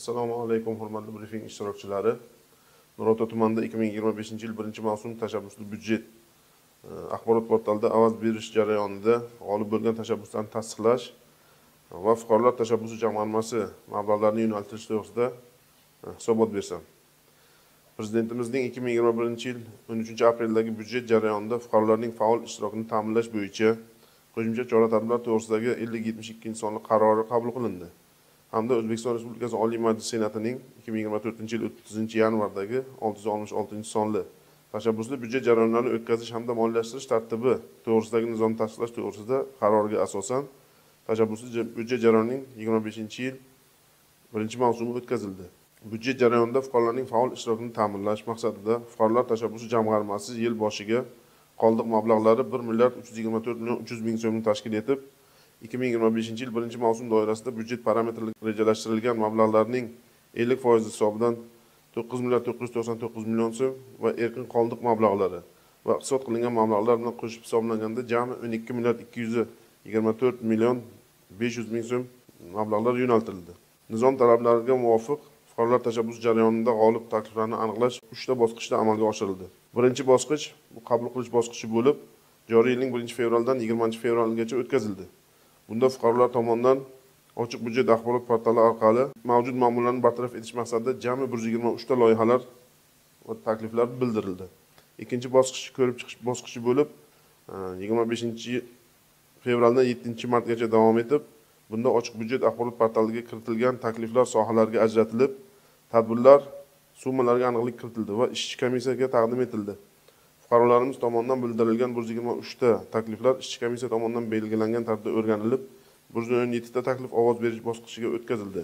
Assalomu alaykum hurmatli brifing ishtirokchilari. Nurota tumanida 2025-yil 1-mavsum tashabbusli byudjet axborot portalida avaz berish jarayonida g'olib bo'lgan tashabbuslarni tasdiqlash va fuqarolar tashabbusi jamg'armasi mablag'larini yo'naltirish to'g'risida hisobot bersam. Prezidentimizning 2021-yil 13-apreldagi byudjet jarayonida fuqarolarning faol ishtirokini ta'minlash bo'yicha qo'shimcha chora-tadbirlar to'g'risidagi 50/72 qarori qabul qilindi. Hamda O'zbekiston Respublikasi Oliy Majlisi Senatining 2024-yil 30-yanvardagi 666-sonli tashabbusli byudjet jarayonlarini o'tkazish hamda moliyalashtirish tartibi to'g'risidagi nizom tasdiqlash to'g'risida qaroriga asosan tashabbusli byudjet jarayonining 25-yil 1-mavsumi o'tkazildi. Byudjet jarayonida fuqarolarning faol ishtirokini ta'minlash maqsadida fuqarolar tashabbusi jamg'armasi yil boshiga qoldiq mablag'lari 1,324,300,000 so'mni tashkil etib, 2025-yil 1-mavsum doirasida byudjet parametrlari rejalashtirilgan mablag'larning 50% hisobidan 9,999,000,000 so'm va erkin qoldiq mablag'lari va iqtisod qilingan mablag'lar bilan qo'shib hisoblanganda jami 12,224,500,000 so'm mablag'lar yo'naltirildi. Nizom talablariga muvofiq fuqarolar tashabbusi jarayonida g'olib takliflarni aniqlash 3 ta bosqichda amalga oshirildi. Birinchi bosqich bu qabul qilish bosqichi bo'lib, joriy yilning 1-fevraldan 20-fevralgacha o'tkazildi. Bunda fuqarolar tomonidan ochiq byudjet axborot portali orqali mavjud muammolarni bartaraf etish maqsadida jami 123 ta loyihalar va takliflar bildirildi. Ikkinchi bosqich ko'rib chiqish bosqichi bo'lib, 25-fevraldan 7-martgacha davom etib, bunda ochiq byudjet axborot portaliga kiritilgan takliflar sohalarga ajratilib, tadbirlar summalariga aniqlik kiritildi va ishchi komissiyaga taqdim etildi. Fuqarolarimiz tomonidan bildirilgan 123 ta takliflar ishchi komissiya tomonidan belgilangan tartibda o'rganilib, 117 ta taklif ovoz berish bosqichiga o'tkazildi.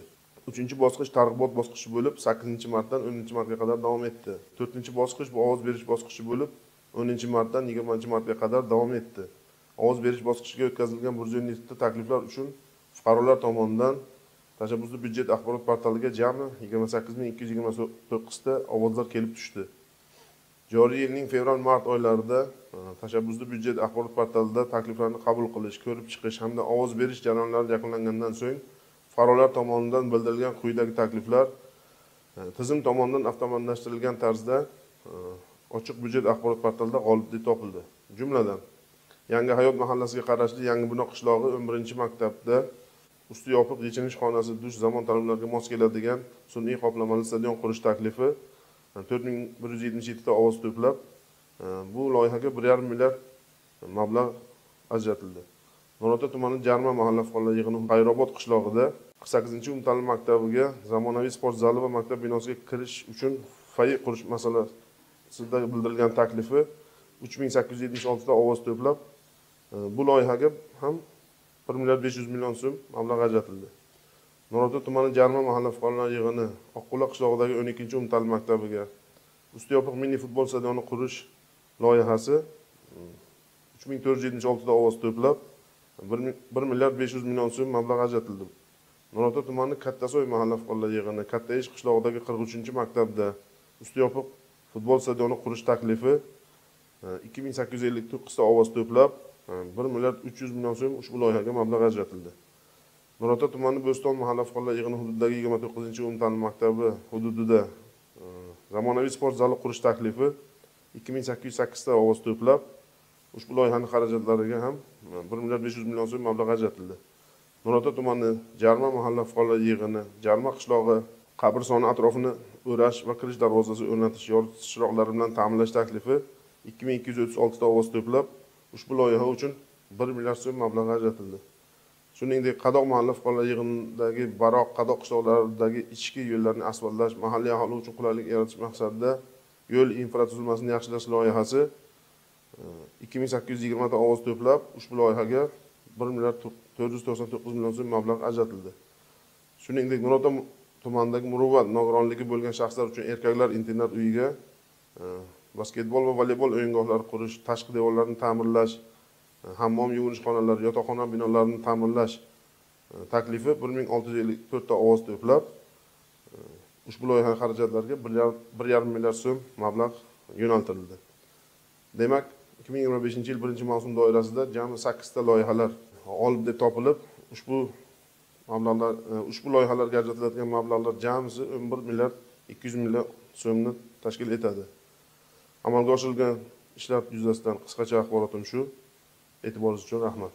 3-bosqich targ'ibot bosqichi bo'lib, 8-martdan 10-martga qadar davom etdi. 4-bosqich bu ovoz berish bosqichi bo'lib, 10-martdan 20-martga qadar davom etdi. Ovoz berish bosqichiga o'tkazilgan 117 ta takliflar uchun fuqarolar tomonidan tashabbusli byudjet axborot portaliga jami 28,229 ta ovozlar kelib tushdi. Joriy yilning fevral-mart oylarida tashabbusli byudjet axborot portalida takliflarni qabul qilish, ko'rib chiqish hamda ovoz berish jarayonlari yakunlangandan so'ng fuqarolar tomonidan bildirilgan quyidagi takliflar tizim tomonidan avtomatlashtirilgan tarzda ochiq byudjet axborot portalida g'olib deb topildi. Jumladan, Yangi hayot mahallasiga qarashli Yangi bino qishlog'i 11-maktabda usti yopiq yechinish xonasi dush zamon talablariga mos keladigan sun'iy qoplamali stadion qurish taklifi 4177 ta ovoz to'plab, bu loyihaga 1,5 milliard mablag' ajratildi. Nurota tumani Jarma mahalla fuqarolar yig'ini Xayrobod qishlog'ida 48-umumta'lim maktabiga zamonaviy sport zali va maktab binosiga kirish uchun fay qurish masalasida bildirilgan taklifi 3876 ta ovoz to'plab, bu loyihaga ham 1,500,000,000 so'm mablag' ajratildi. Nurota tumani Jarma mahalla fuqarolar yig'ini Oqqula qishlog'idagi 12-umumta'lim maktabiga usti yopiq mini futbol stadioni qurish loyihasi 3476 ta ovoz to'plab 1,500,000,000 so'm mablag' ajratildi. Nurota tumani Kattasoy mahalla fuqarolar yig'ini Kattaish qishlog'idagi 43-maktabda usti yopiq futbol stadioni qurish taklifi 2859 ta ovoz to'plab 1,300,000,000 so'm ushbu loyihaga mablag' ajratildi. Nurota tumani Bo'ston mahalla fuqarolar yig'ini hududidagi 29-umumta'lim maktabi hududida zamonaviy sport zali qurish taklifi 2808 ta ovoz to'plab, ushbu loyihaning xarajatlariga ham 1,500,000,000 so'm mablag' ajratildi. Nurota tumani Jarma mahalla fuqarolar yig'ini Jarma qishlog'i qabrisoni atrofini o'rash va kirish darvozasi o'rnatish yoritish chiroqlari bilan ta'minlash taklifi 2236 ta ovoz to'plab, ushbu loyiha uchun 1 milliard so'm mablag' ajratildi. Shuningdek, Qadoq mahalla fuqarolar yig'inidagi Baroq, Qadoq qishloqlaridagi ichki yo'llarni asfaltlash, mahalliy aholi uchun qulaylik yaratish maqsadida yo'l infratuzilmasini yaxshilash loyihasi 2820 ta ovoz to'plab, ushbu loyihaga 1,499,000,000 so'm mablag' ajratildi. Shuningdek, Nurota tumanidagi Muruvvat nogironligi bo'lgan shaxslar uchun erkaklar internat uyiga basketbol va voleybol o'yingohlari qurish, tashqi devorlarni ta'mirlash, hammom, yuvinish xonalari, yotoqxona binolarini ta'mirlash taklifi 1654 ta ovoz to'plab, ushbu loyiha xarajatlariga 1,5 milliard so'm mablag' yo'naltirildi. Demak, 2025-yil 1-mavsum doirasida jami 8 ta loyihalar g'olib deb topilib, ushbu Mablag'lar ushbu loyihalarga ajratiladigan mablag'lar jamisi 11 milliard 200 million so'mni tashkil etadi. Amalga oshirilgan ishlar yuzasidan qisqacha axborotim shu. E'tiboringiz uchun rahmat.